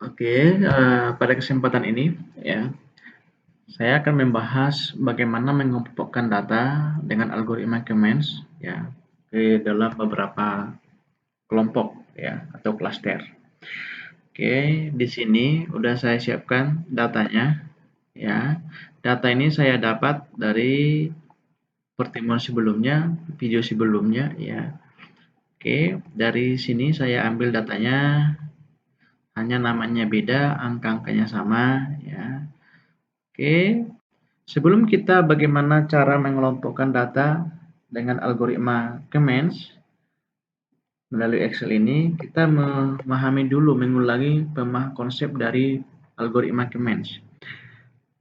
Oke, pada kesempatan ini ya, saya akan membahas bagaimana mengelompokkan data dengan algoritma K-means ya ke dalam beberapa kelompok ya atau klaster. Oke, di sini udah saya siapkan datanya ya. Data ini saya dapat dari pertemuan sebelumnya, video sebelumnya ya. Oke, dari sini saya ambil datanya, hanya namanya beda, angka-angkanya sama ya. Oke, sebelum kita bagaimana cara mengelompokkan data dengan algoritma K-means melalui Excel ini, kita memahami dulu, mengulangi konsep dari algoritma K-means.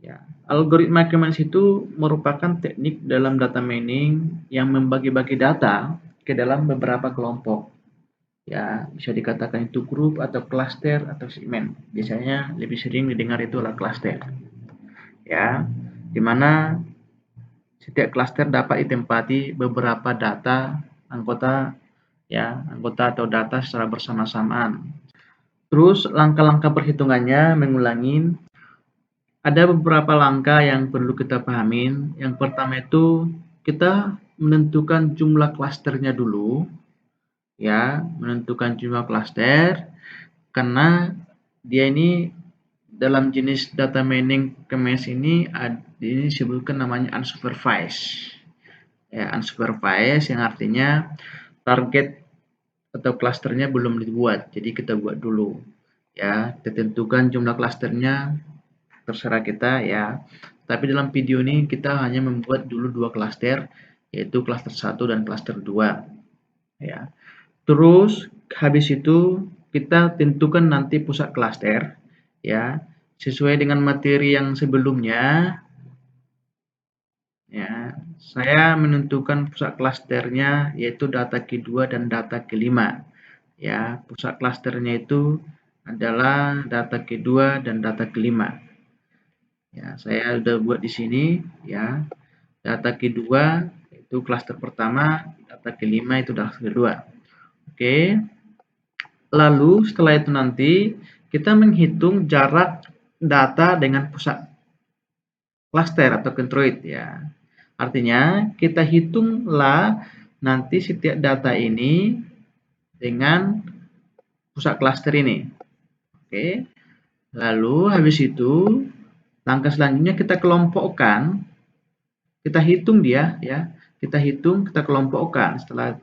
Ya, algoritma K-means itu merupakan teknik dalam data mining yang membagi-bagi data ke dalam beberapa kelompok. Ya, bisa dikatakan itu grup atau klaster atau segmen. Biasanya lebih sering didengar itu adalah klaster. Ya, di mana setiap klaster dapat ditempati beberapa data anggota anggota atau data secara bersamaan. Terus langkah-langkah perhitungannya mengulangi, ada beberapa langkah yang perlu kita pahamin. Yang pertama itu kita menentukan jumlah klasternya dulu ya, menentukan jumlah klaster karena dia ini dalam jenis data mining K-means ini disebutkan namanya unsupervised. Ya, unsupervised yang artinya target atau klasternya belum dibuat, jadi kita buat dulu. Ya, kita tentukan jumlah klasternya, terserah kita ya. Tapi dalam video ini kita hanya membuat dulu dua klaster, yaitu klaster 1 dan klaster 2. Ya. Terus habis itu kita tentukan nanti pusat klaster ya, sesuai dengan materi yang sebelumnya. Ya, saya menentukan pusat klasternya yaitu data Q2 dan data Q5. Ya, pusat klasternya itu adalah data Q2 dan data Q5. Ya, saya sudah buat di sini ya. Data Q2 itu klaster pertama, data Q5 itu data kedua. Oke. Lalu setelah itu nanti kita menghitung jarak data dengan pusat klaster atau centroid ya. Artinya kita hitunglah nanti setiap data ini dengan pusat klaster ini. Oke. Lalu habis itu langkah selanjutnya kita kelompokkan, kita hitung dia ya. Kita hitung, kita kelompokkan. Setelah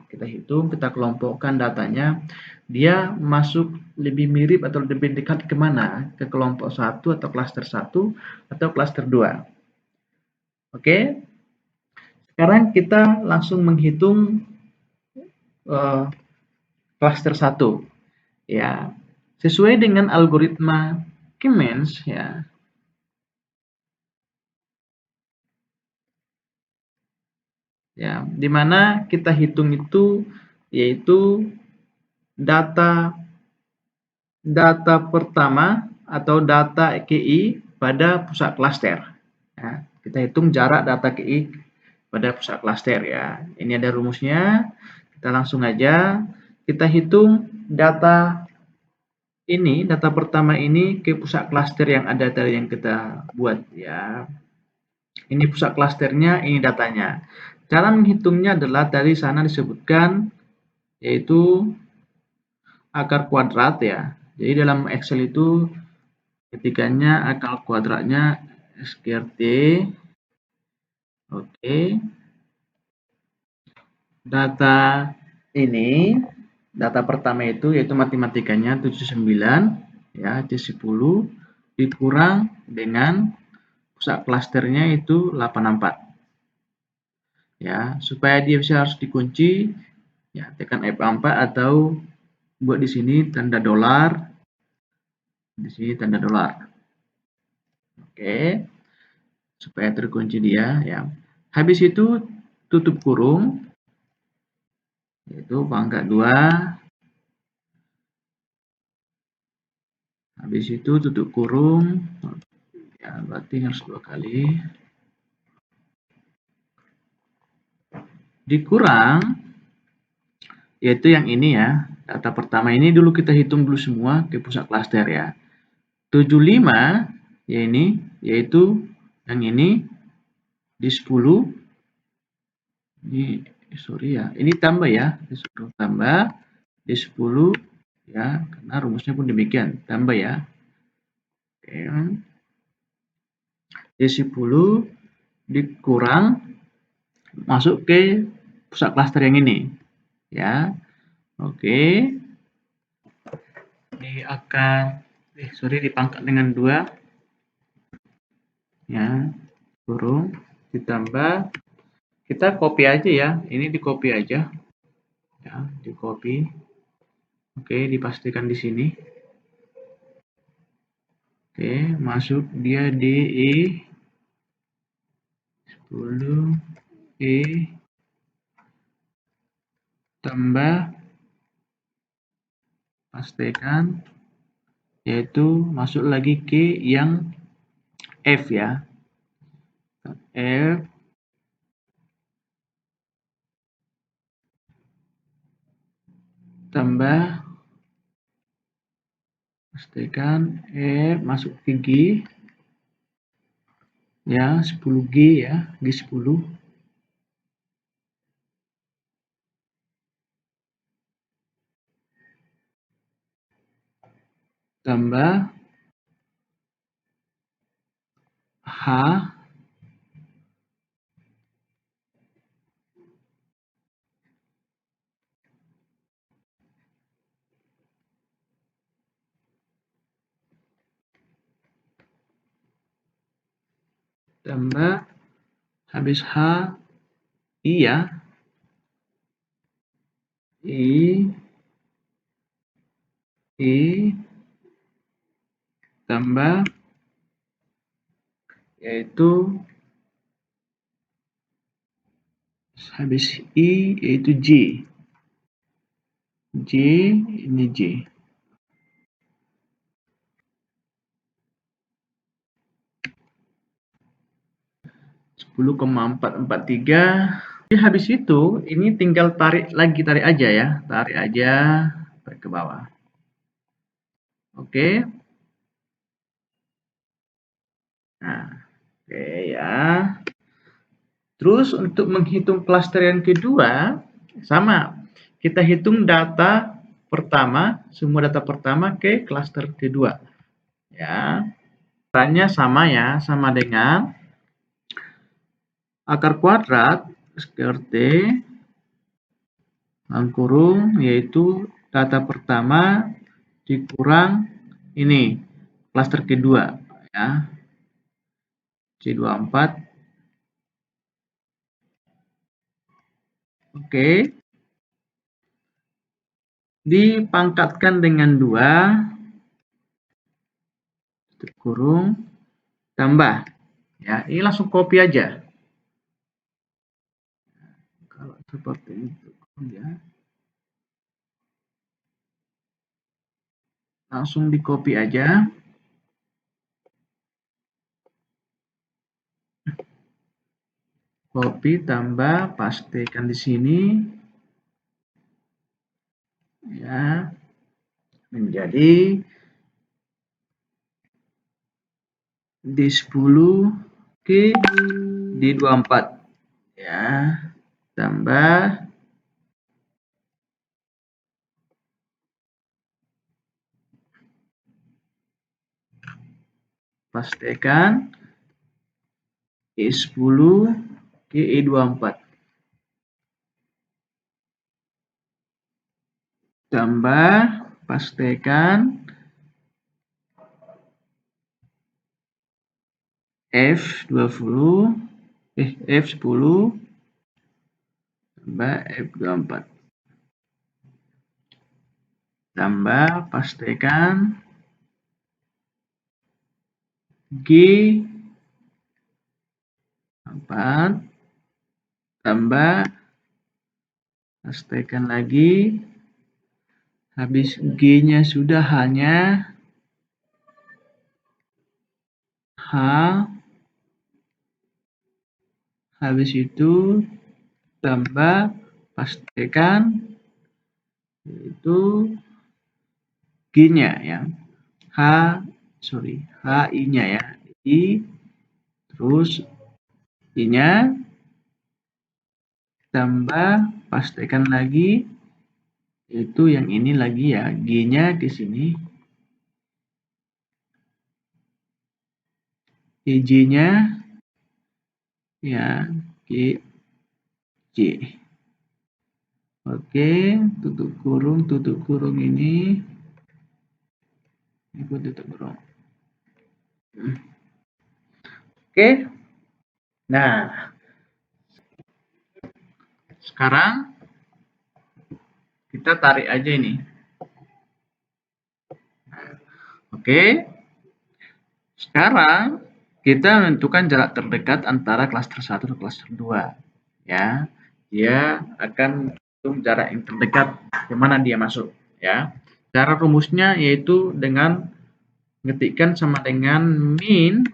kita hitung, kita kelompokkan datanya, dia masuk lebih mirip atau lebih dekat kemana? Ke kelompok 1 atau klaster 1 atau klaster 2. Oke. Sekarang kita langsung menghitung klaster 1 ya. Sesuai dengan algoritma K-means ya. Ya, di mana kita hitung itu yaitu data pertama atau data KI pada pusat klaster. Ya, kita hitung jarak data KI pada pusat klaster ya. Ini ada rumusnya. Kita langsung aja kita hitung data ini, data pertama ini ke pusat klaster yang ada tadi yang kita buat ya. Ini pusat klasternya, ini datanya. Cara menghitungnya adalah dari sana disebutkan yaitu akar kuadrat ya. Jadi dalam Excel itu ketikanya akar kuadratnya SQRT. Oke. Data ini, data pertama itu yaitu matematikanya 79 ya, C10 dikurang dengan pusat klasternya itu 84. Ya, supaya dia bisa harus dikunci ya, tekan F4 atau buat di sini tanda dolar. Di sini tanda dolar. Oke. Supaya terkunci dia ya. Habis itu tutup kurung yaitu pangkat 2. Habis itu tutup kurung ya, berarti harus 2 kali. Dikurang yaitu yang ini ya. Data pertama ini dulu kita hitung dulu semua ke pusat klaster ya. 75 ya ini, yaitu yang ini di 10. Ini sorry ya, ini tambah ya, disuruh tambah di 10 ya, karena rumusnya pun demikian, tambah ya. Oke. Di 10 dikurang masuk ke pusat klaster yang ini ya. Oke. Ini akan dipangkat dengan 2 ya, kurung ditambah, kita copy aja ya, ini di copy aja ya, di copy. Oke, dipastikan di sini. Oke, masuk dia di I10 I tambah, pastikan, yaitu masuk lagi ke yang F ya, F tambah, pastikan F masuk ke G ya, 10G ya, G10 tambah H tambah habis H I ya, I tambah, yaitu habis I yaitu J ini J 10,443. Jadi habis itu ini tinggal tarik aja ya, tarik aja ke bawah. Oke. Nah, oke ya. Terus untuk menghitung klaster yang kedua sama. Kita hitung data pertama, semua data pertama ke klaster kedua. Ya. Caranya sama ya, sama dengan akar kuadrat seperti kurung, yaitu data pertama dikurang ini klaster kedua ya, C24. Oke, dipangkatkan dengan 2 kurung tambah ya, ini langsung copy aja kalau seperti itu ya, langsung di copy aja, copy tambah, pastikan di sini ya, menjadi D10 ke D24 ya, tambah, pastikan E10 ke E24 tambah, pastikan F10 tambah F24 tambah, pastikan G4 tambah, pastikan lagi, habis G-nya sudah hanya H, habis itu tambah, pastikan yaitu G-nya ya. HI-nya ya. I, terus I-nya tambah, pastikan lagi, itu yang ini lagi ya, G-nya ke sini, J-nya ya, G, J. Oke, tutup kurung ini tutup kurung. Oke, nah sekarang kita tarik aja ini. Oke, sekarang kita menentukan jarak terdekat antara klaster 1 dan klaster 2. Ya, dia akan menghitung jarak yang terdekat kemana dia masuk. Ya, cara rumusnya yaitu dengan mengetikkan sama dengan min,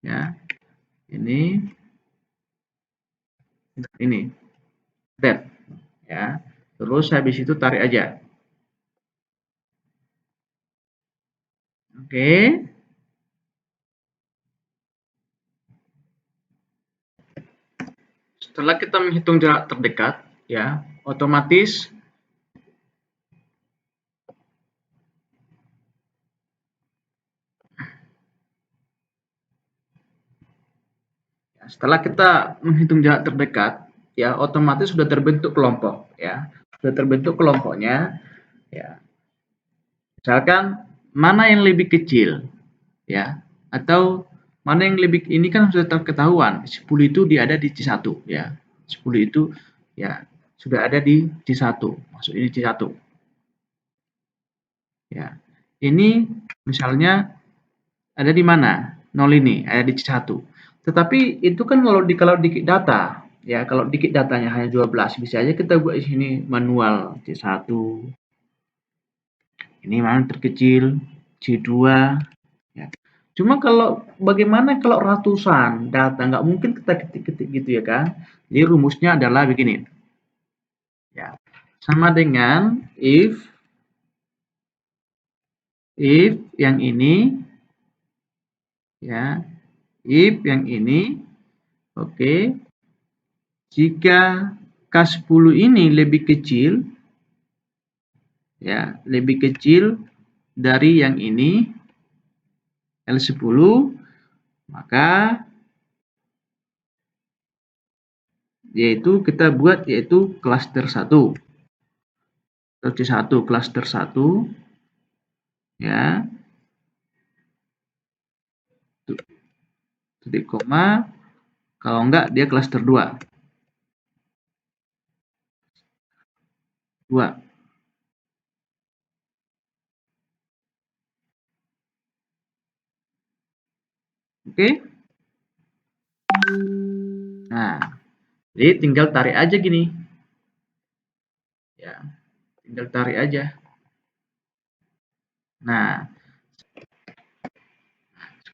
ya, ini that, ya. Terus habis itu tarik aja. Oke. Setelah kita menghitung jarak terdekat, ya, otomatis setelah kita menghitung jarak terdekat, ya, otomatis sudah terbentuk kelompok, ya. Sudah terbentuk kelompoknya, ya. Misalkan mana yang lebih kecil, ya, atau mana yang lebih, ini kan sudah terketahuan 10 itu dia ada di C1 ya, 10 itu ya sudah ada di C1, masuk ini C1 ya. Ini misalnya ada di mana, 0 ini ada di C1, tetapi itu kan kalau dikit data ya, kalau dikit datanya hanya 12, bisa aja kita buat di sini manual C1, ini mana terkecil C2 ya. Cuma kalau bagaimana kalau ratusan data, nggak mungkin kita ketik-ketik gitu ya kan. Jadi rumusnya adalah begini. Ya. Sama dengan if yang ini ya, if yang ini oke. Jika K10 ini lebih kecil ya, lebih kecil dari yang ini L10, maka yaitu kita buat yaitu klaster 1 atau C1 klaster 1 ya, titik koma, kalau enggak dia klaster 2. Oke. Nah, jadi tinggal tarik aja gini. Ya, tinggal tarik aja. Nah,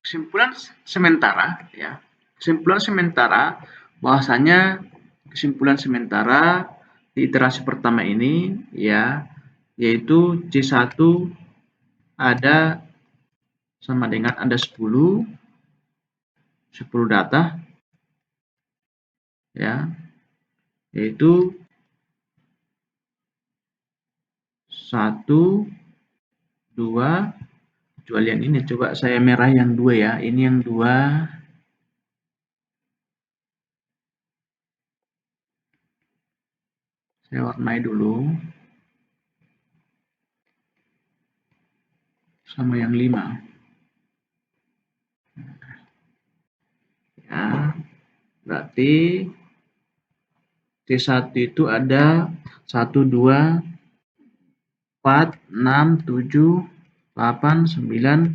kesimpulan sementara ya. Kesimpulan sementara bahwasanya kesimpulan sementara di iterasi pertama ini ya, yaitu C1 ada sama dengan ada 10 data ya, yaitu 1 2, kecuali yang ini, coba saya merah yang 2 ya, ini yang 2, saya warnai dulu sama yang 5 ya, berarti C1 itu ada 1 2 4 6 7 8 9 10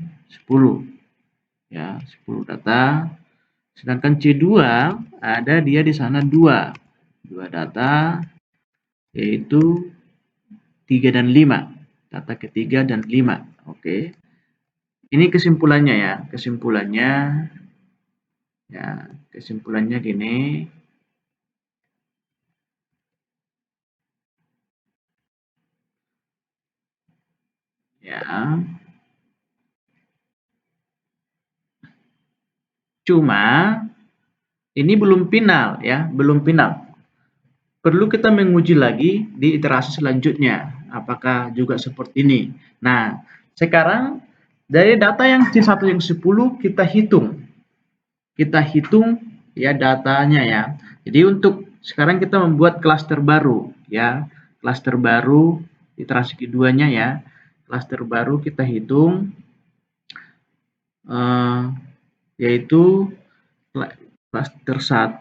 ya, 10 data. Sedangkan C2 ada dia di sana 2 data, yaitu 3 dan 5, data ketiga dan 5. Oke. Ini kesimpulannya ya, kesimpulannya gini. ya. Cuma ini belum final ya, belum final. Perlu kita menguji lagi di iterasi selanjutnya, apakah juga seperti ini. Nah, sekarang dari data yang C1 yang 10 kita hitung. Kita hitung ya datanya ya. Jadi untuk sekarang kita membuat klaster baru ya. Klaster baru iterasi keduanya ya. Klaster baru kita hitung yaitu klaster 1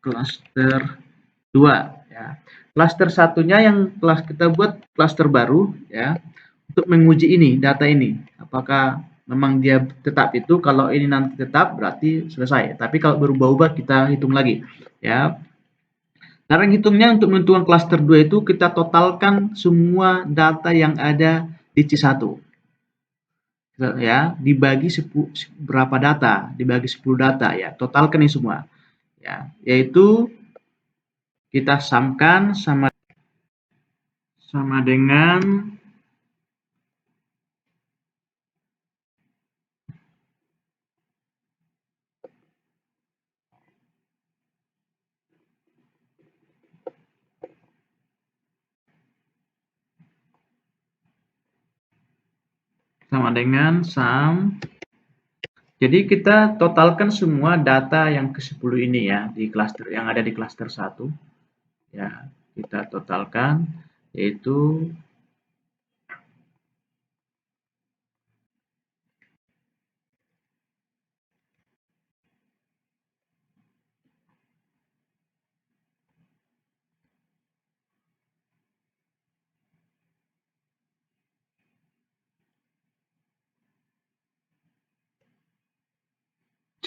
klaster 2 ya. Klaster satunya yang kelas kita buat klaster baru ya untuk menguji ini data ini apakah memang dia tetap itu. Kalau ini nanti tetap berarti selesai, tapi kalau berubah-ubah kita hitung lagi ya. Cara hitungnya untuk menentukan klaster 2 itu kita totalkan semua data yang ada di C1 ya, dibagi berapa data, dibagi 10 data ya, totalkan ini semua ya, yaitu kita samakan sama dengan sum. Jadi kita totalkan semua data yang ke-10 ini ya di klaster yang ada di klaster 1 ya, kita totalkan yaitu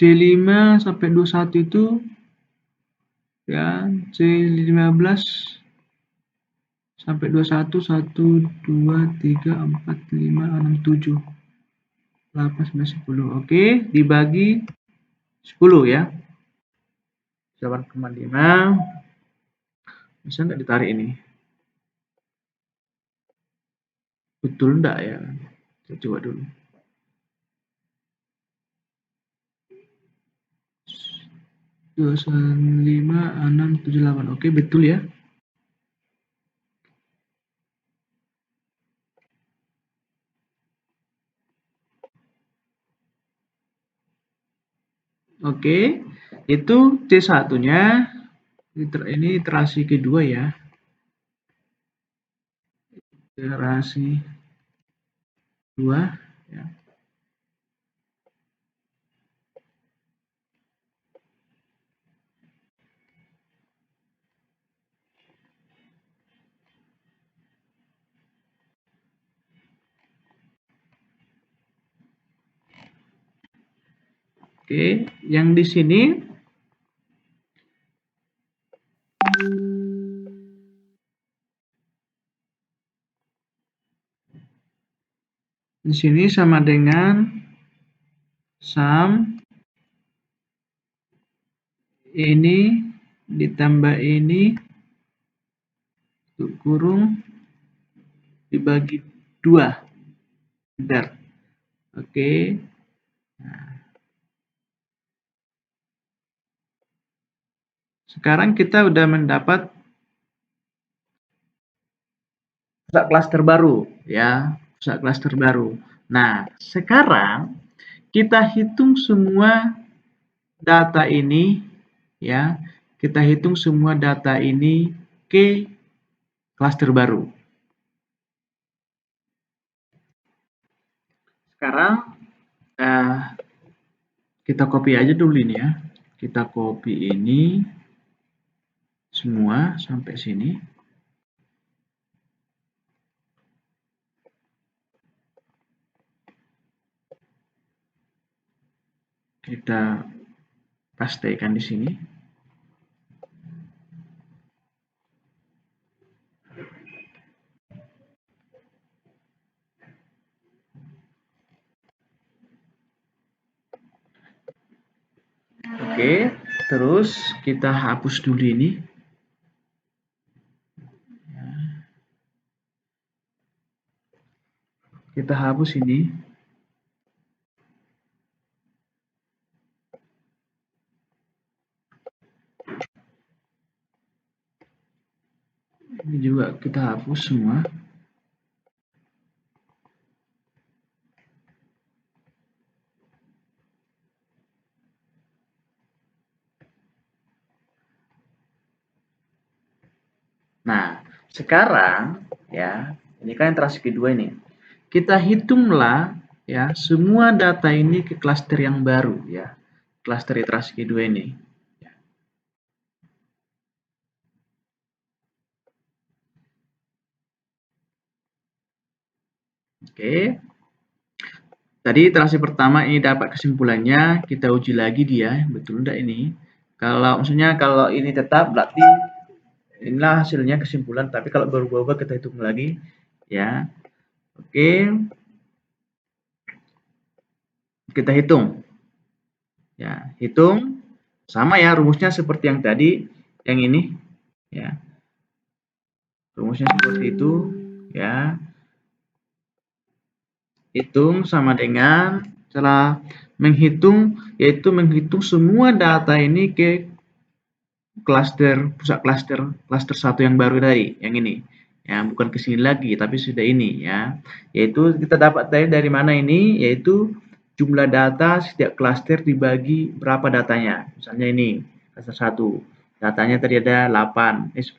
C5 sampai 21 itu ya, C15 sampai 21 1 2 3 4 5 6 7 8 9 10. Oke, dibagi 10 ya. 8,5. Bisa nggak ditarik ini? Betul enggak ya? Saya coba dulu. 25 6 7 8. Oke, betul ya. Oke, itu C1-nya. Ini iterasi kedua ya. Iterasi 2 ya. Oke, yang di sini sama dengan sum ini ditambah ini kurung dibagi 2. Bentar. Oke. Sekarang kita udah mendapat pusat klaster baru ya, pusat klaster baru. Nah, sekarang kita hitung semua data ini ya. Kita hitung semua data ini ke klaster baru. Sekarang kita copy aja dulu ini ya. Kita copy ini semua sampai sini. Kita pastekan di sini. Oke, Terus kita hapus dulu ini. Kita hapus ini. Ini juga kita hapus semua. Nah, sekarang ya, ini kan iterasi kedua ini. Kita hitunglah ya semua data ini ke klaster yang baru ya. Klaster iterasi kedua ini. Oke. Tadi iterasi pertama ini dapat kesimpulannya, kita uji lagi dia, betul enggak ini? Kalau ini tetap berarti inilah hasilnya kesimpulan, tapi kalau berubah-ubah kita hitung lagi ya. Oke. Kita hitung. Ya, hitung sama ya rumusnya seperti yang tadi, yang ini ya. Rumusnya seperti itu ya. Hitung sama dengan cara menghitung, yaitu menghitung semua data ini ke pusat klaster satu yang baru tadi, yang ini ya, bukan ke sini lagi tapi sudah ini ya, yaitu kita dapat dari mana ini, yaitu jumlah data setiap klaster dibagi berapa datanya. Misalnya ini klaster 1 datanya tadi ada 8, 10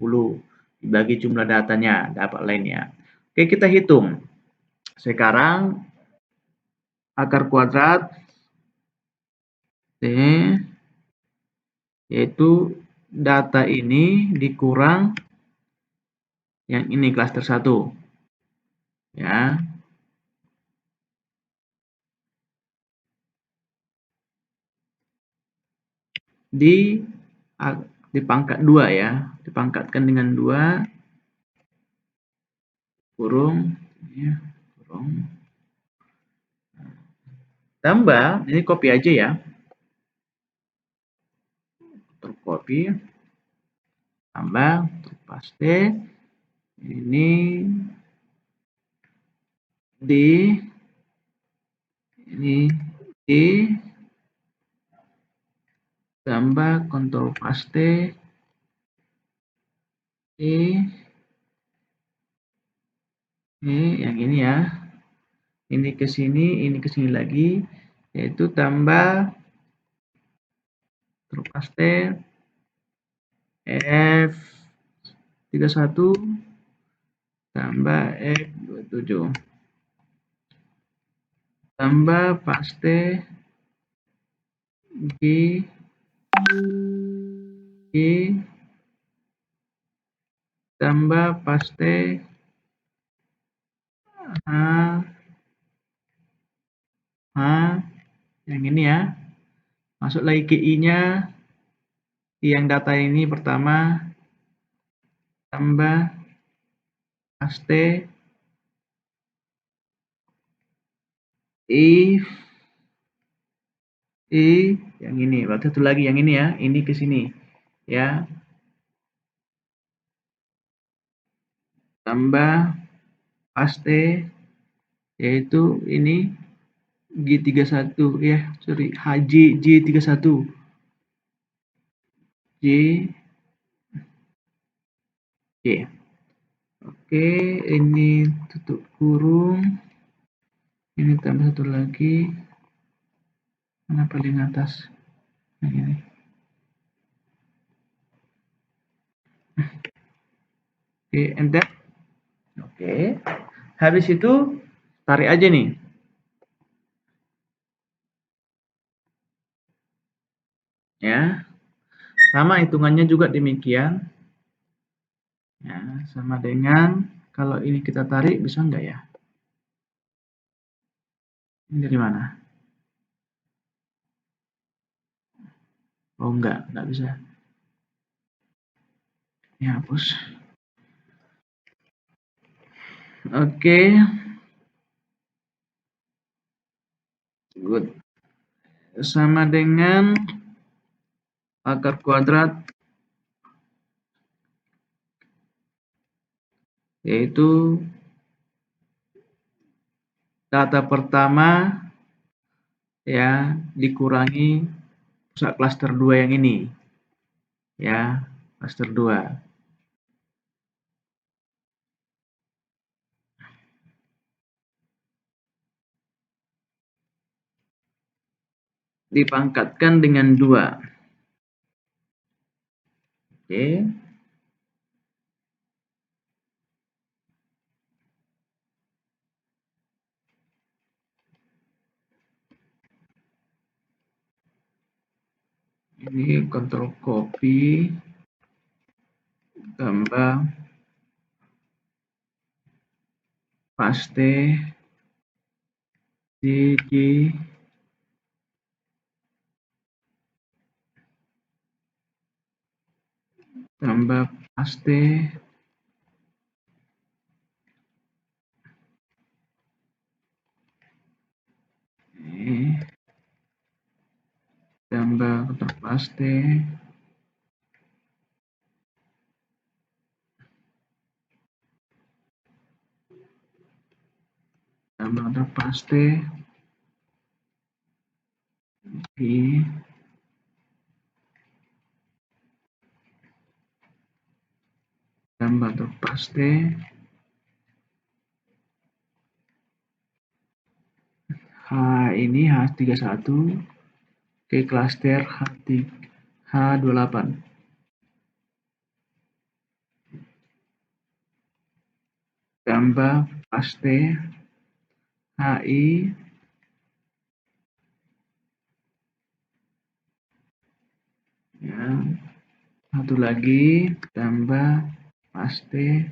dibagi jumlah datanya dapat lainnya. Oke, kita hitung sekarang akar kuadrat T, yaitu data ini dikurang yang ini klaster 1 ya, di dipangkat 2 ya, dipangkatkan dengan 2 kurung ya, kurung tambah, ini copy aja ya, tercopy tambah terpaste ini di ini di tambah kontrol paste ini yang ini ya, ini ke sini lagi, yaitu tambah terus paste F31 tambah F27 tambah paste G tambah paste H yang ini ya, masuk lagi ke I-nya yang data ini pertama tambah paste if yang ini, berarti satu lagi yang ini ya, ini ke sini ya, tambah paste yaitu ini G31 ya, sorry, J31 J oke, ini tutup kurung, ini tambah satu lagi, mana paling atas, yang ini. Oke, enter. Oke, habis itu tarik aja nih ya, sama hitungannya juga demikian ya, sama dengan kalau ini kita tarik bisa enggak ya, ini dari mana, oh enggak bisa, ini hapus. Oke, good, sama dengan akar kuadrat yaitu data pertama ya dikurangi pusat klaster 2 yang ini ya, klaster 2 dipangkatkan dengan 2. Oke. Ini kontrol copy tambah paste di tambah paste ini tambah kontrol paste tambah kontrol paste di tambah kontrol paste ini H31 ke klaster H28 tambah paste HI ya, satu lagi tambah paste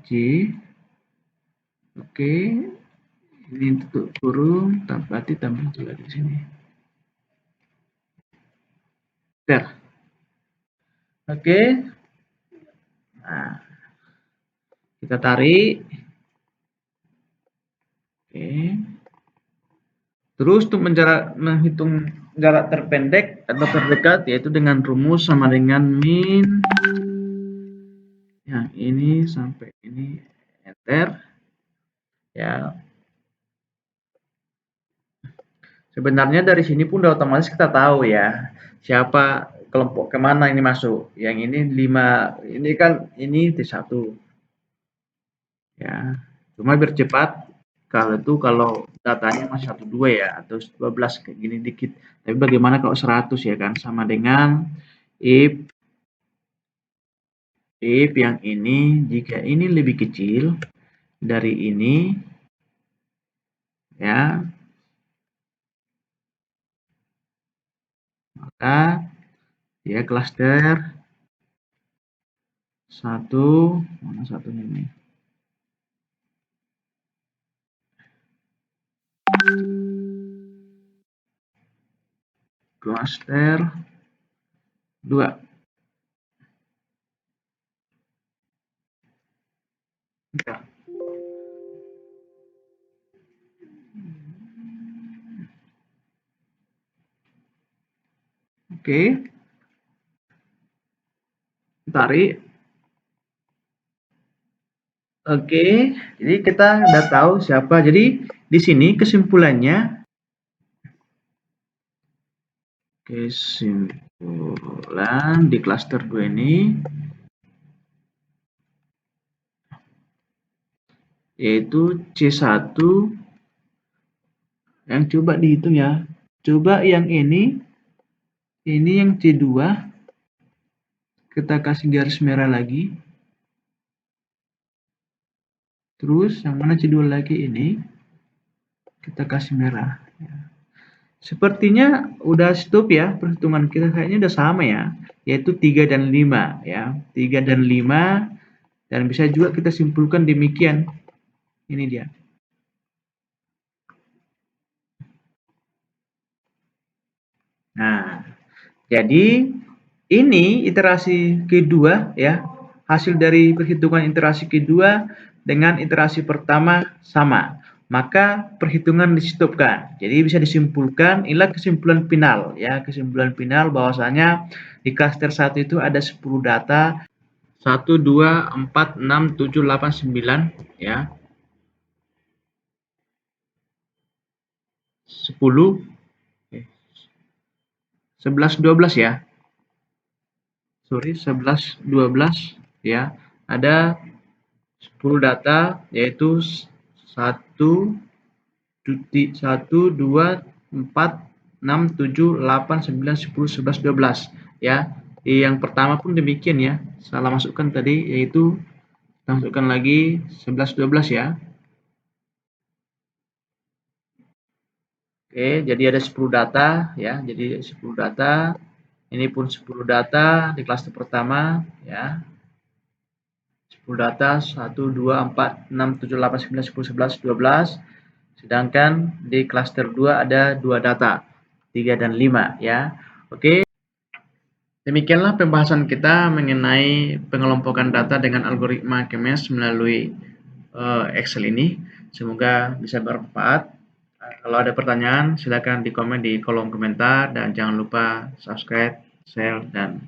J. Oke, ini tutup kurung, berarti tambah satu lagi di sini. Ter. Oke. Nah, kita tarik. Oke. Terus untuk menghitung jarak terpendek atau terdekat yaitu dengan rumus sama dengan min yang ini sampai ini enter ya. Sebenarnya dari sini pun udah otomatis kita tahu ya siapa kelompok kemana ini masuk. Yang ini 5, ini kan ini T1 ya. Cuma biar cepat kalau datanya masih 1, 2 ya atau 12 kayak gini dikit. Tapi bagaimana kalau 100 ya kan, sama dengan if yang ini jika ini lebih kecil dari ini ya, maka ya klaster 1 mana satunya nih. Klaster 2. Bentar. Oke. Tarik. Oke, jadi kita udah tahu siapa. Jadi di sini kesimpulan di klaster 2 ini yaitu C1 yang coba dihitung ya. Coba yang ini yang C2 kita kasih garis merah lagi. Terus yang mana C2 lagi ini kita kasih merah. Sepertinya udah stop ya perhitungan kita, kayaknya udah sama ya, yaitu 3 dan 5 ya. 3 dan 5 dan bisa juga kita simpulkan demikian. Ini dia. Nah, jadi ini iterasi kedua ya. Hasil dari perhitungan iterasi kedua dengan iterasi pertama sama. maka perhitungan di-stop-kan. Jadi bisa disimpulkan, inilah kesimpulan final ya, kesimpulan final bahwasanya di klaster 1 itu ada 10 data 1, 2, 4, 6, 7, 8, 9 ya. 10, 11, 12 ya. Sorry, 11, 12 ya. Ada 10 data yaitu 1, 2, 4, 6, 7, 8, 9, 10, 11, 12 ya. Yang pertama pun demikian ya. Salah masukkan tadi yaitu kita masukkan lagi 11, 12 ya. Oke, jadi ada 10 data ya. Jadi 10 data. Ini pun 10 data di klaster pertama ya. 10 data 1, 2, 4, 6, 7, 8, 9, 10, 11, 12. Sedangkan di klaster 2 ada 2 data, 3 dan 5 ya. Oke. Demikianlah pembahasan kita mengenai pengelompokan data dengan algoritma Kemes melalui Excel ini. Semoga bisa bermanfaat. Kalau ada pertanyaan, silakan di komen di kolom komentar dan jangan lupa subscribe, share, dan